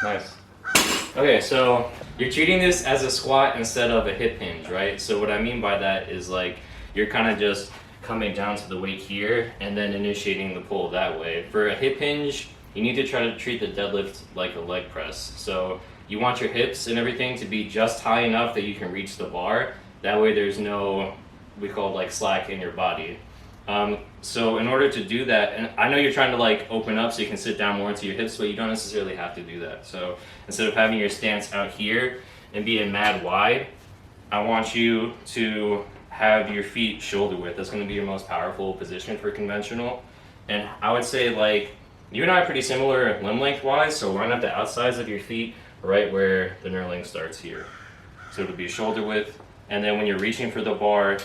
Nice. Okay, so you're treating this as a squat instead of a hip hinge, right? So what I mean by that is like you're kind of just coming down to the weight here and then initiating the pull that way. For a hip hinge, you need to try to treat the deadlift like a leg press. So you want your hips and everything to be just high enough that you can reach the bar. That way there's no, we call it like slack in your body. So in order to do that, and I know you're trying to like open up so you can sit down more into your hips, but you don't necessarily have to do that. So instead of having your stance out here and being mad wide, I want you to have your feet shoulder width. That's going to be your most powerful position for conventional. And I would say like, you and I are pretty similar limb length wise, so line up the outsides of your feet right where the knurling starts here. So it'll be shoulder width. And then when you're reaching for the bar,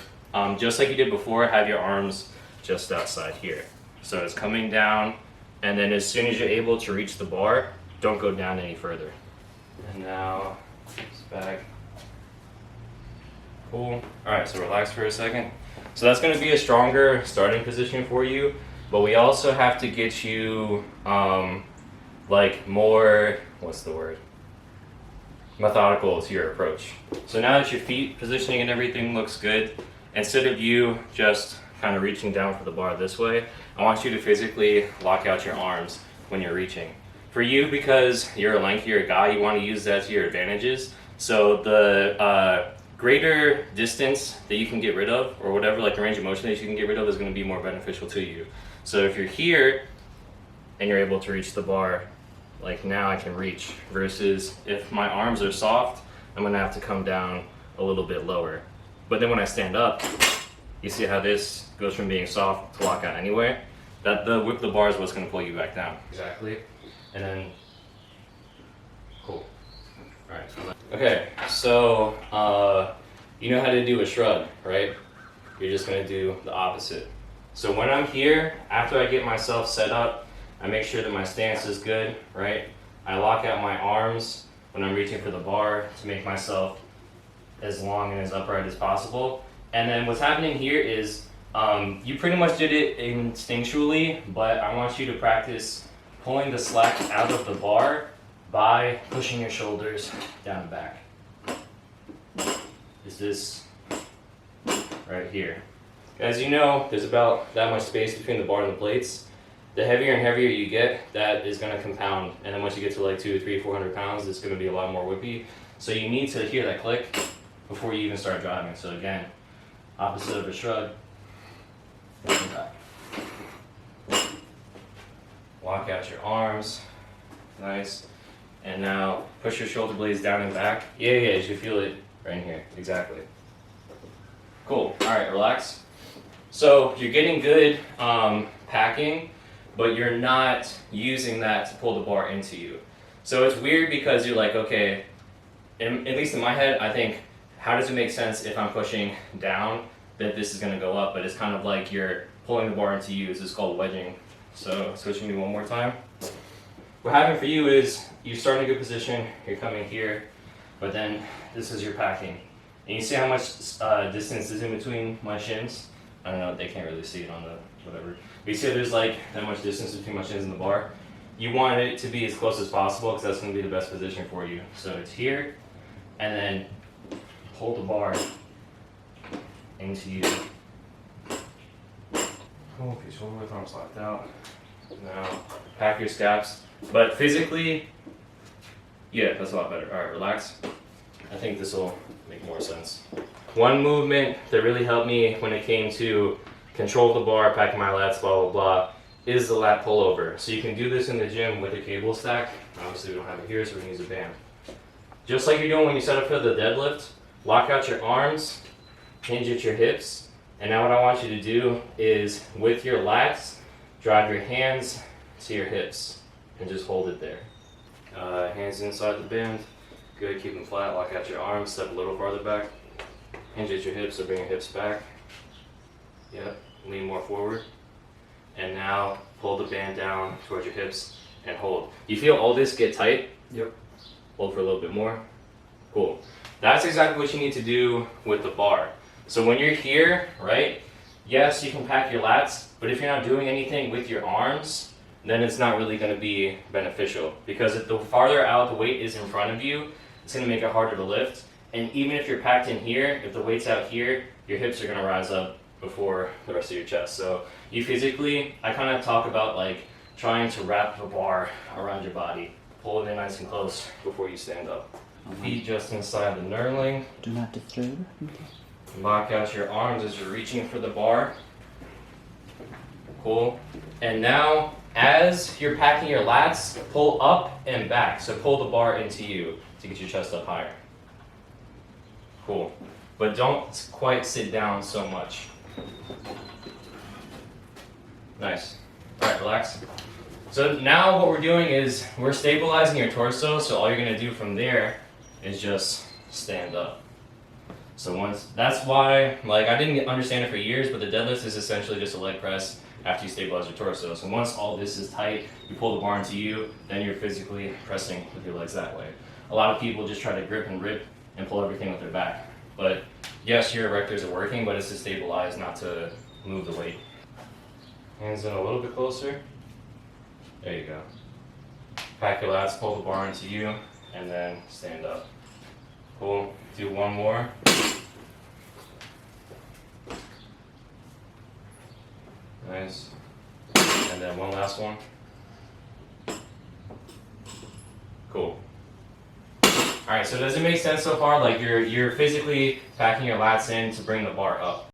just like you did before, have your arms just outside here. So it's coming down, and then as soon as you're able to reach the bar, don't go down any further. And now it's back. Cool. All right, so relax for a second. So that's gonna be a stronger starting position for you, but we also have to get you like more, what's the word? Methodical to your approach. So now that your feet positioning and everything looks good, instead of you just kind of reaching down for the bar this way, I want you to physically lock out your arms when you're reaching. For you, because you're a lengthier guy, you want to use that to your advantages. So the greater distance that you can get rid of, or whatever, like the range of motion that you can get rid of, is going to be more beneficial to you. So if you're here and you're able to reach the bar, like now I can reach, versus if my arms are soft, I'm going to have to come down a little bit lower. But then when I stand up, you see how this goes from being soft to lock out anyway? That the whip the bar is what's going to pull you back down. Exactly. And then, cool. All right. Okay, so you know how to do a shrug, right? You're just going to do the opposite. So when I'm here, after I get myself set up, I make sure that my stance is good, right? I lock out my arms when I'm reaching for the bar to make myself as long and as upright as possible. And then what's happening here is you pretty much did it instinctually, but I want you to practice pulling the slack out of the bar by pushing your shoulders down and back. Is this right here? As you know, there's about that much space between the bar and the plates. The heavier and heavier you get, that is going to compound. And then once you get to like 200, 300, 400 pounds, it's going to be a lot more whippy. So you need to hear that click before you even start driving. So again, opposite of a shrug, back. Walk out your arms, nice. And now push your shoulder blades down and back. Yeah, you should feel it right in here, exactly. Cool, all right, relax. So you're getting good packing, but you're not using that to pull the bar into you. So it's weird because you're like, okay, at least in my head, I think, how does it make sense if I'm pushing down that this is going to go up? But it's kind of like you're pulling the bar into you. This is called wedging. So switching me one more time. What happened for you is you start in a good position, you're coming here, but then this is your packing. And you see how much distance is in between my shins? I don't know, they can't really see it on the whatever. But you see there's like that much distance between my shins and the bar. You want it to be as close as possible because that's going to be the best position for you. So it's here, and then hold the bar into you. Cool, keep shoulder width, arms locked out. Now, pack your scaps. But physically, yeah, that's a lot better. All right, relax. I think this will make more sense. One movement that really helped me when it came to control the bar, packing my lats, blah, blah, blah, is the lat pullover. So you can do this in the gym with a cable stack. Obviously, we don't have it here, so we're going to use a band. Just like you're doing when you set up for the deadlift, lock out your arms, hinge at your hips, and now what I want you to do is, with your lats, drive your hands to your hips and just hold it there. Hands inside the band. Good, keep them flat, lock out your arms, step a little farther back. Hinge at your hips, so bring your hips back. Yep, lean more forward. And now pull the band down towards your hips and hold. You feel all this get tight? Yep. Hold for a little bit more. Cool. That's exactly what you need to do with the bar. So when you're here, right, yes, you can pack your lats, but if you're not doing anything with your arms, then it's not really going to be beneficial, because if the farther out the weight is in front of you, it's going to make it harder to lift. And even if you're packed in here, if the weight's out here, your hips are going to rise up before the rest of your chest. So you physically, I kind of talk about like trying to wrap the bar around your body. Pull it in nice and close before you stand up. Feet just inside the knurling. Do not disturb. Lock out your arms as you're reaching for the bar. Cool. And now, as you're packing your lats, pull up and back. So pull the bar into you to get your chest up higher. Cool. But don't quite sit down so much. Nice. All right, relax. So now what we're doing is we're stabilizing your torso. So all you're gonna do from there is just stand up. So once, that's why, like, I didn't understand it for years, but the deadlift is essentially just a leg press after you stabilize your torso. So once all this is tight, you pull the bar into you, then you're physically pressing with your legs that way. A lot of people just try to grip and rip and pull everything with their back. But yes, your erectors are working, but it's to stabilize, not to move the weight. Hands in a little bit closer. There you go. Pack your lats, pull the bar into you, and then stand up. Cool. Do one more. Nice. And then one last one. Cool. Alright, so does it make sense so far? Like you're physically packing your lats in to bring the bar up.